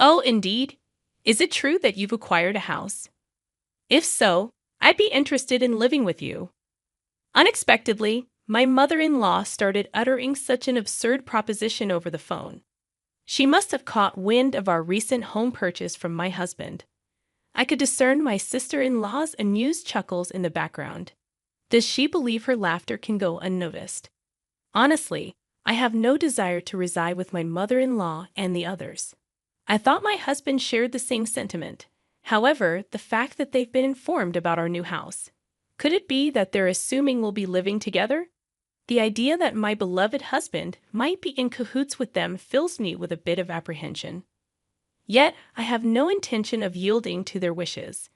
Oh, indeed. Is it true that you've acquired a house? If so, I'd be interested in living with you. Unexpectedly, my mother-in-law started uttering such an absurd proposition over the phone. She must have caught wind of our recent home purchase from my husband. I could discern my sister-in-law's amused chuckles in the background. Does she believe her laughter can go unnoticed? Honestly, I have no desire to reside with my mother-in-law and the others. I thought my husband shared the same sentiment. However, the fact that they've been informed about our new house. Could it be that they're assuming we'll be living together? The idea that my beloved husband might be in cahoots with them fills me with a bit of apprehension. Yet, I have no intention of yielding to their wishes.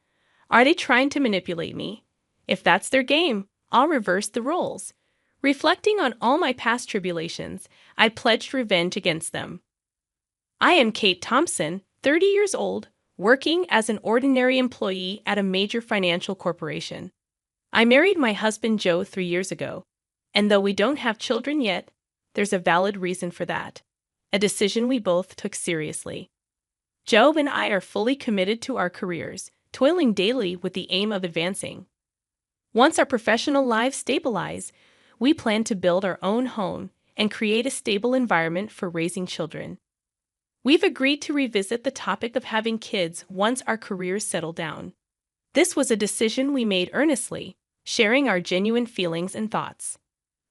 Are they trying to manipulate me? If that's their game, I'll reverse the roles. Reflecting on all my past tribulations, I pledged revenge against them. I am Kate Thompson, 30 years old, working as an ordinary employee at a major financial corporation. I married my husband Joe 3 years ago, and though we don't have children yet, there's a valid reason for that. A decision we both took seriously. Joe and I are fully committed to our careers, toiling daily with the aim of advancing. Once our professional lives stabilize, we plan to build our own home and create a stable environment for raising children. We've agreed to revisit the topic of having kids once our careers settle down. This was a decision we made earnestly, sharing our genuine feelings and thoughts.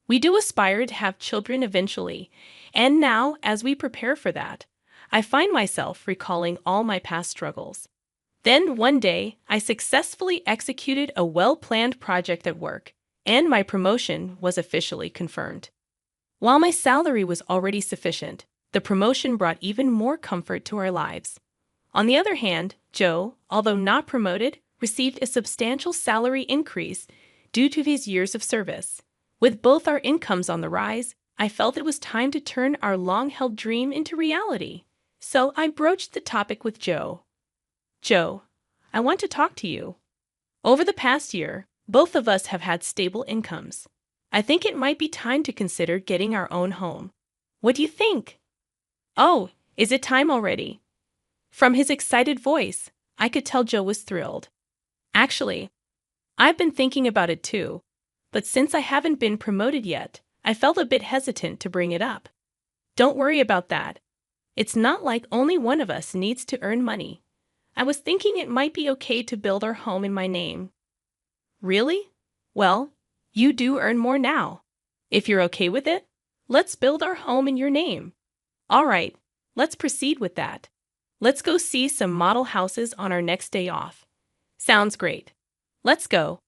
We do aspire to have children eventually, and now, as we prepare for that, I find myself recalling all my past struggles. Then, one day, I successfully executed a well-planned project at work, and my promotion was officially confirmed. While my salary was already sufficient, the promotion brought even more comfort to our lives. On the other hand, Joe, although not promoted, received a substantial salary increase due to his years of service. With both our incomes on the rise, I felt it was time to turn our long-held dream into reality. So I broached the topic with Joe. Joe, I want to talk to you. Over the past year, both of us have had stable incomes. I think it might be time to consider getting our own home. What do you think? Oh, is it time already? From his excited voice, I could tell Joe was thrilled. Actually, I've been thinking about it too, but since I haven't been promoted yet, I felt a bit hesitant to bring it up. Don't worry about that. It's not like only one of us needs to earn money. I was thinking it might be okay to build our home in my name. Really? Well, you do earn more now. If you're okay with it, let's build our home in your name. All right, let's proceed with that. Let's go see some model houses on our next day off. Sounds great. Let's go.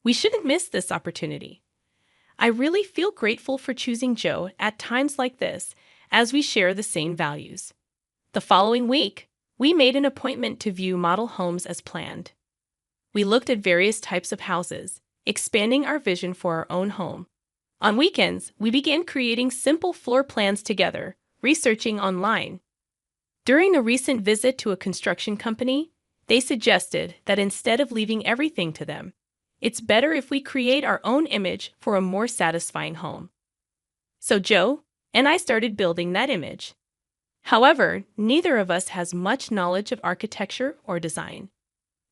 We shouldn't miss this opportunity. I really feel grateful for choosing Joe at times like this, as we share the same values. The following week, we made an appointment to view model homes as planned. We looked at various types of houses, expanding our vision for our own home. On weekends, we began creating simple floor plans together, researching online. During a recent visit to a construction company, they suggested that instead of leaving everything to them, it's better if we create our own image for a more satisfying home. So Joe and I started building that image. However, neither of us has much knowledge of architecture or design.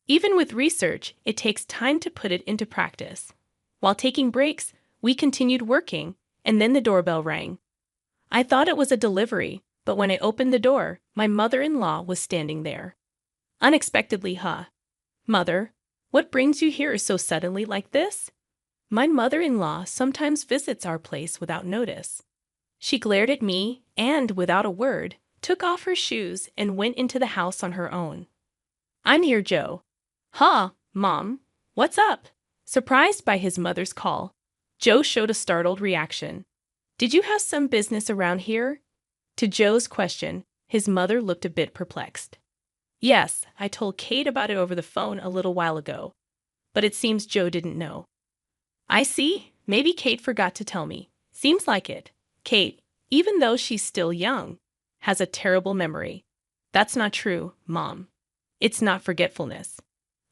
Even with research, it takes time to put it into practice. While taking breaks, we continued working, and then the doorbell rang. I thought it was a delivery, but when I opened the door, my mother-in-law was standing there. Unexpectedly, Mother, what brings you here so suddenly like this? My mother-in-law sometimes visits our place without notice. She glared at me and, without a word, took off her shoes and went into the house on her own. I'm here, Joe. Mom, what's up? Surprised by his mother's call, Joe showed a startled reaction. Did you have some business around here? To Joe's question, his mother looked a bit perplexed. Yes, I told Kate about it over the phone a little while ago, but it seems Joe didn't know. I see. Maybe Kate forgot to tell me. Seems like it. Kate, even though she's still young, has a terrible memory. That's not true, Mom. It's not forgetfulness.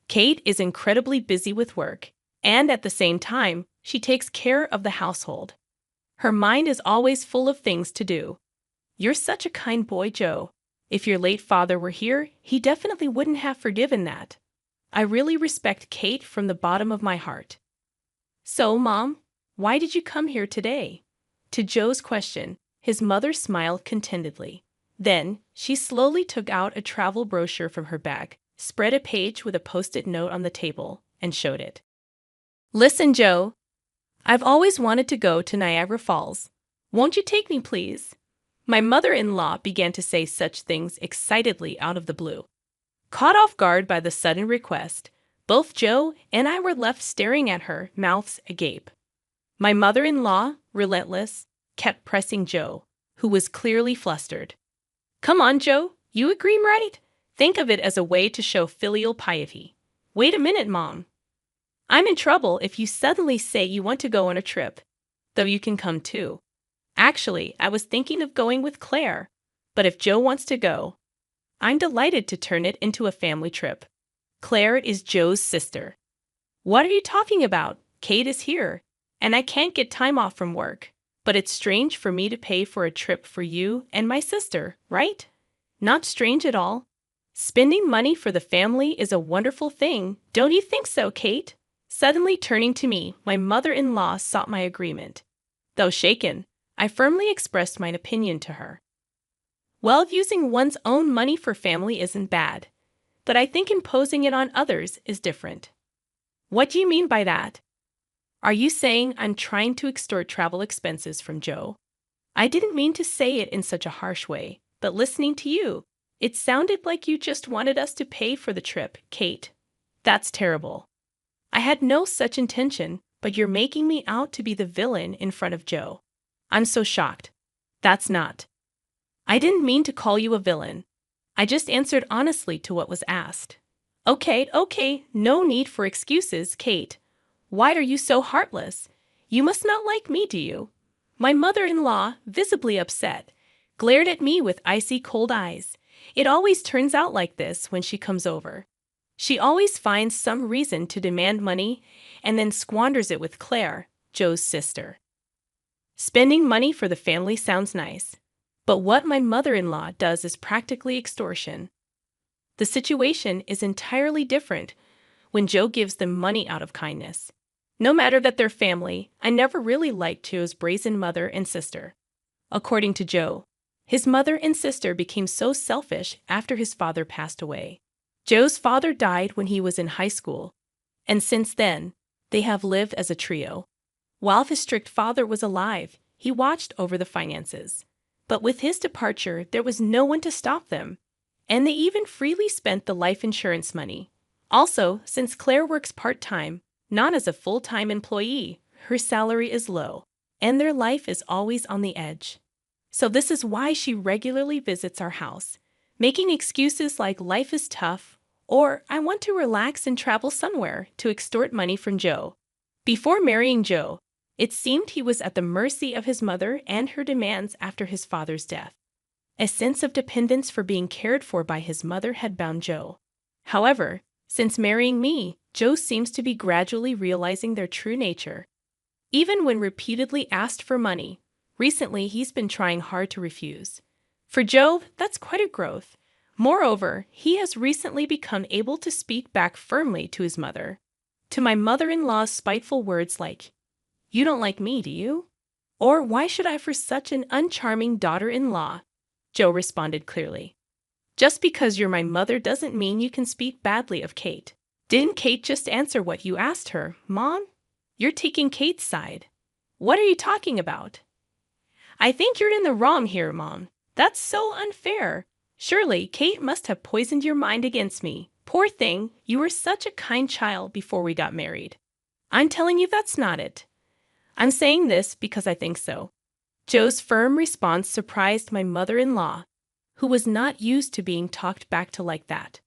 Kate is incredibly busy with work, and at the same time, she takes care of the household. Her mind is always full of things to do. You're such a kind boy, Joe. If your late father were here, he definitely wouldn't have forgiven that. I really respect Kate from the bottom of my heart. So, Mom, why did you come here today? To Joe's question, his mother smiled contentedly. Then, she slowly took out a travel brochure from her bag, spread a page with a post-it note on the table, and showed it. Listen, Joe. I've always wanted to go to Niagara Falls. Won't you take me, please? My mother-in-law began to say such things excitedly out of the blue. Caught off guard by the sudden request, both Joe and I were left staring at her, mouths agape. My mother-in-law, relentless, kept pressing Joe, who was clearly flustered. Come on, Joe, you agree, right? Think of it as a way to show filial piety. Wait a minute, Mom. I'm in trouble if you suddenly say you want to go on a trip, though you can come too. Actually, I was thinking of going with Claire, but if Joe wants to go, I'm delighted to turn it into a family trip. Claire is Joe's sister. What are you talking about? Kate is here, and I can't get time off from work. But it's strange for me to pay for a trip for you and my sister, right? Not strange at all. Spending money for the family is a wonderful thing, don't you think so, Kate? Suddenly turning to me, my mother-in-law sought my agreement. Though shaken, I firmly expressed my opinion to her. Well, using one's own money for family isn't bad, but I think imposing it on others is different. What do you mean by that? Are you saying I'm trying to extort travel expenses from Joe? I didn't mean to say it in such a harsh way, but listening to you, it sounded like you just wanted us to pay for the trip, Kate. That's terrible. I had no such intention, but you're making me out to be the villain in front of Joe. I'm so shocked. That's not. I didn't mean to call you a villain. I just answered honestly to what was asked. Okay, no need for excuses, Kate. Why are you so heartless? You must not like me, do you? My mother-in-law, visibly upset, glared at me with icy cold eyes. It always turns out like this when she comes over. She always finds some reason to demand money and then squanders it with Claire, Joe's sister. Spending money for the family sounds nice, but what my mother-in-law does is practically extortion. The situation is entirely different when Joe gives them money out of kindness. No matter that they're family, I never really liked Joe's brazen mother and sister. According to Joe, his mother and sister became so selfish after his father passed away. Joe's father died when he was in high school, and since then, they have lived as a trio. While his strict father was alive, he watched over the finances. But with his departure, there was no one to stop them, and they even freely spent the life insurance money. Also, since Claire works part-time, not as a full-time employee, her salary is low, and their life is always on the edge. So this is why she regularly visits our house, making excuses like life is tough, or I want to relax and travel somewhere to extort money from Joe. Before marrying Joe, it seemed he was at the mercy of his mother and her demands after his father's death. A sense of dependence for being cared for by his mother had bound Joe. However, since marrying me, Joe seems to be gradually realizing their true nature. Even when repeatedly asked for money, recently he's been trying hard to refuse. For Joe, that's quite a growth. Moreover, he has recently become able to speak back firmly to his mother. To my mother-in-law's spiteful words like, "You don't like me, do you?" Or "Why should I for such an uncharming daughter-in-law?" Joe responded clearly. "Just because you're my mother doesn't mean you can speak badly of Kate. Didn't Kate just answer what you asked her, Mom? You're taking Kate's side. What are you talking about?" "I think you're in the wrong here, Mom. That's so unfair. Surely Kate must have poisoned your mind against me. Poor thing, you were such a kind child before we got married." "I'm telling you that's not it. I'm saying this because I think so." Joe's firm response surprised my mother-in-law, who was not used to being talked back to like that.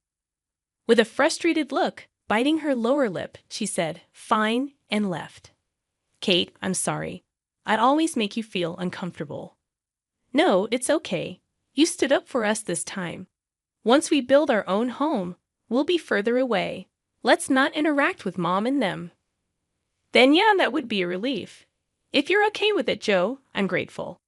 With a frustrated look, biting her lower lip, she said, "Fine," and left. "Kate, I'm sorry. I'd always make you feel uncomfortable." "No, it's okay. You stood up for us this time. Once we build our own home, we'll be further away. Let's not interact with Mom and them." "Then yeah, that would be a relief. If you're okay with it, Joe, I'm grateful."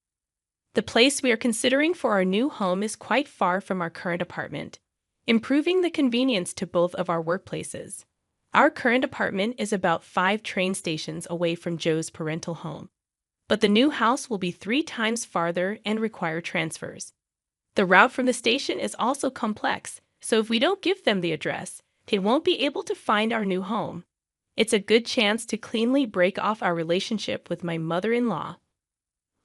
The place we are considering for our new home is quite far from our current apartment, improving the convenience to both of our workplaces. Our current apartment is about 5 train stations away from Joe's parental home, but the new house will be 3 times farther and require transfers. The route from the station is also complex, so if we don't give them the address, they won't be able to find our new home. It's a good chance to cleanly break off our relationship with my mother-in-law.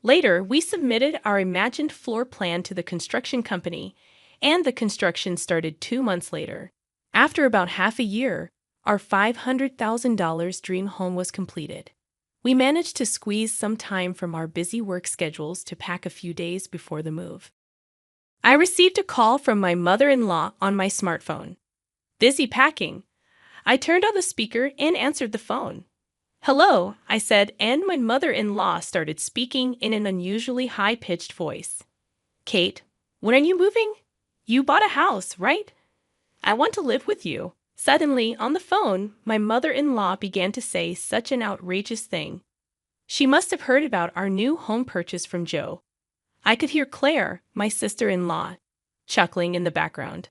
Later, we submitted our imagined floor plan to the construction company, and the construction started 2 months later. After about half a year, our $500,000 dream home was completed. We managed to squeeze some time from our busy work schedules to pack a few days before the move. I received a call from my mother-in-law on my smartphone. Busy packing. I turned on the speaker and answered the phone. "Hello," I said, and my mother-in-law started speaking in an unusually high-pitched voice. "Kate, when are you moving? You bought a house, right? I want to live with you." Suddenly, on the phone, my mother-in-law began to say such an outrageous thing. She must have heard about our new home purchase from Joe. I could hear Claire, my sister-in-law, chuckling in the background.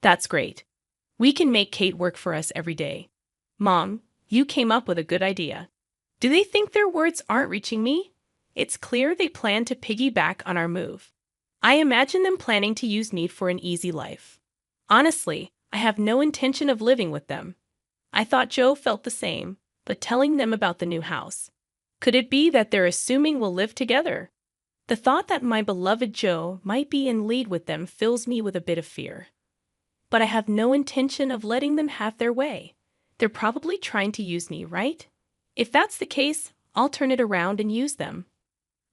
"That's great. We can make Kate work for us every day. Mom, you came up with a good idea." Do they think their words aren't reaching me? It's clear they plan to piggyback on our move. I imagine them planning to use me for an easy life. Honestly, I have no intention of living with them. I thought Joe felt the same, but telling them about the new house. Could it be that they're assuming we'll live together? The thought that my beloved Joe might be in league with them fills me with a bit of fear. But I have no intention of letting them have their way. They're probably trying to use me, right? If that's the case, I'll turn it around and use them.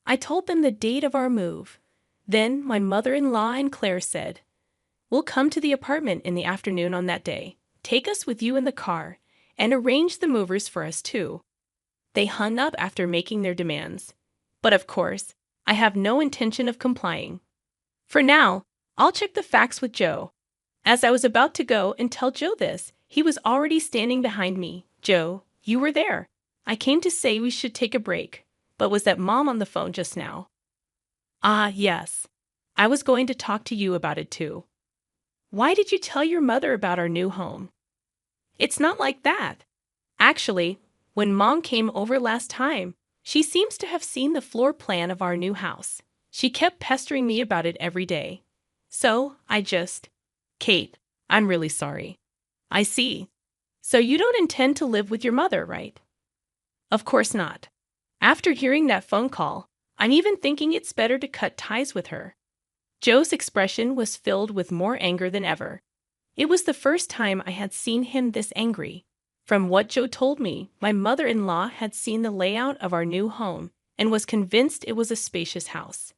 I told them the date of our move. Then my mother-in-law and Claire said, "We'll come to the apartment in the afternoon on that day. Take us with you in the car, and arrange the movers for us too." They hung up after making their demands. But of course, I have no intention of complying. For now, I'll check the facts with Joe. As I was about to go and tell Joe this, he was already standing behind me. "Joe, you were there. I came to say we should take a break, but was that Mom on the phone just now?" "Ah, yes. I was going to talk to you about it too." "Why did you tell your mother about our new home?" "It's not like that. Actually, when Mom came over last time, she seems to have seen the floor plan of our new house. She kept pestering me about it every day. So, Kate, I'm really sorry." "I see. So you don't intend to live with your mother, right?" "Of course not. After hearing that phone call, I'm even thinking it's better to cut ties with her." Joe's expression was filled with more anger than ever. It was the first time I had seen him this angry. From what Joe told me, my mother-in-law had seen the layout of our new home and was convinced it was a spacious house.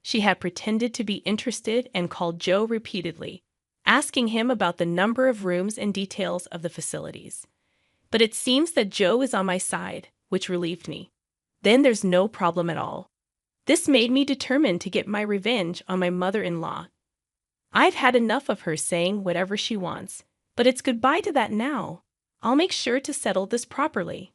She had pretended to be interested and called Joe repeatedly, asking him about the number of rooms and details of the facilities. But it seems that Joe is on my side, which relieved me. Then there's no problem at all. This made me determined to get my revenge on my mother-in-law. I've had enough of her saying whatever she wants, but it's goodbye to that now. I'll make sure to settle this properly.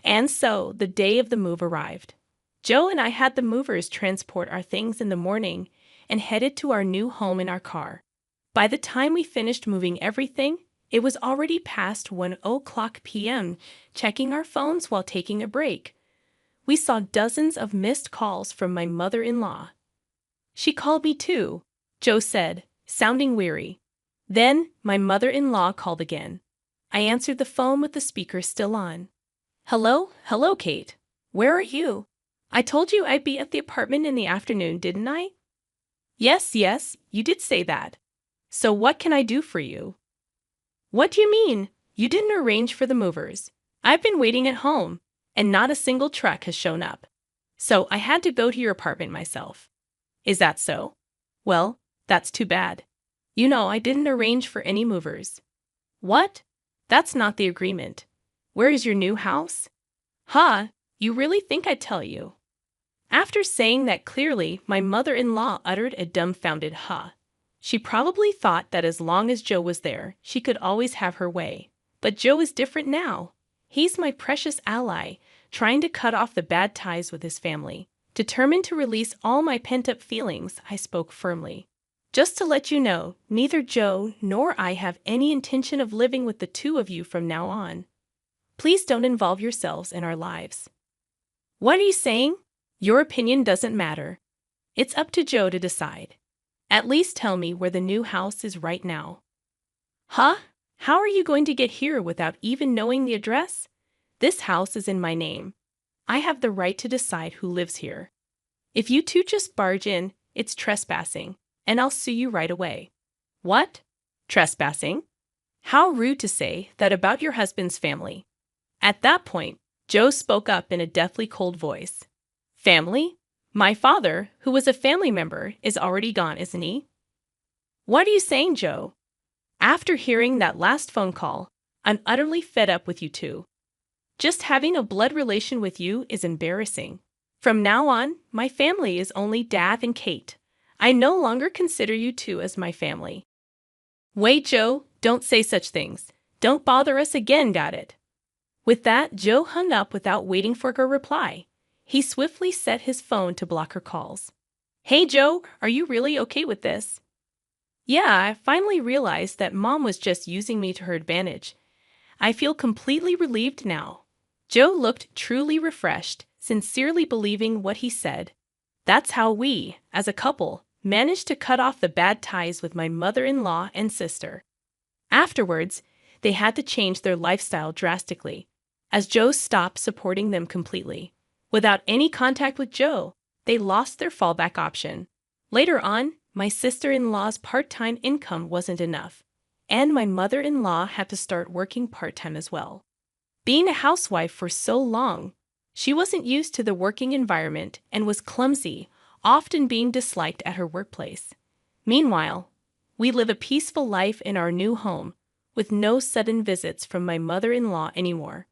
And so, the day of the move arrived. Joe and I had the movers transport our things in the morning and headed to our new home in our car. By the time we finished moving everything, it was already past 1:00 p.m. Checking our phones while taking a break, we saw dozens of missed calls from my mother-in-law. "She called me too," Joe said, sounding weary. Then my mother-in-law called again. I answered the phone with the speaker still on. Hello, Kate. Where are you? I told you I'd be at the apartment in the afternoon, didn't I?" Yes, you did say that. So what can I do for you?" "What do you mean? You didn't arrange for the movers. I've been waiting at home, and not a single truck has shown up. So I had to go to your apartment myself." "Is that so? Well, that's too bad. You know I didn't arrange for any movers." "What? That's not the agreement. Where is your new house?" "Huh, you really think I'd tell you?" After saying that clearly, my mother-in-law uttered a dumbfounded huh. She probably thought that as long as Joe was there, she could always have her way. But Joe is different now. He's my precious ally, trying to cut off the bad ties with his family. Determined to release all my pent-up feelings, I spoke firmly. Just to let you know, neither Joe nor I have any intention of living with the two of you from now on. Please don't involve yourselves in our lives. What are you saying? Your opinion doesn't matter. It's up to Joe to decide. At least tell me where the new house is right now. Huh? How are you going to get here without even knowing the address? This house is in my name. I have the right to decide who lives here. If you two just barge in, it's trespassing, and I'll sue you right away. What? Trespassing? How rude to say that about your husband's family. At that point, Joe spoke up in a deathly cold voice. Family? My father, who was a family member, is already gone, isn't he? What are you saying, Joe? After hearing that last phone call, I'm utterly fed up with you two. Just having a blood relation with you is embarrassing. From now on, my family is only Dad and Kate. I no longer consider you two as my family. Wait, Joe, don't say such things. Don't bother us again, got it? With that, Joe hung up without waiting for her reply. He swiftly set his phone to block her calls. Hey, Joe, are you really okay with this? Yeah, I finally realized that Mom was just using me to her advantage. I feel completely relieved now. Joe looked truly refreshed, sincerely believing what he said. That's how we, as a couple, managed to cut off the bad ties with my mother-in-law and sister. Afterwards, they had to change their lifestyle drastically, as Joe stopped supporting them completely. Without any contact with Joe, they lost their fallback option. Later on, my sister-in-law's part-time income wasn't enough, and my mother-in-law had to start working part-time as well. Being a housewife for so long, she wasn't used to the working environment and was clumsy, often being disliked at her workplace. Meanwhile, we live a peaceful life in our new home, with no sudden visits from my mother-in-law anymore.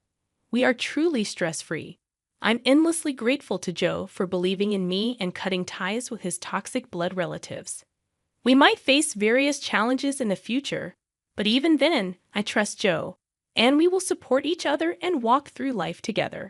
We are truly stress-free. I'm endlessly grateful to Joe for believing in me and cutting ties with his toxic blood relatives. We might face various challenges in the future, but even then, I trust Joe, and we will support each other and walk through life together.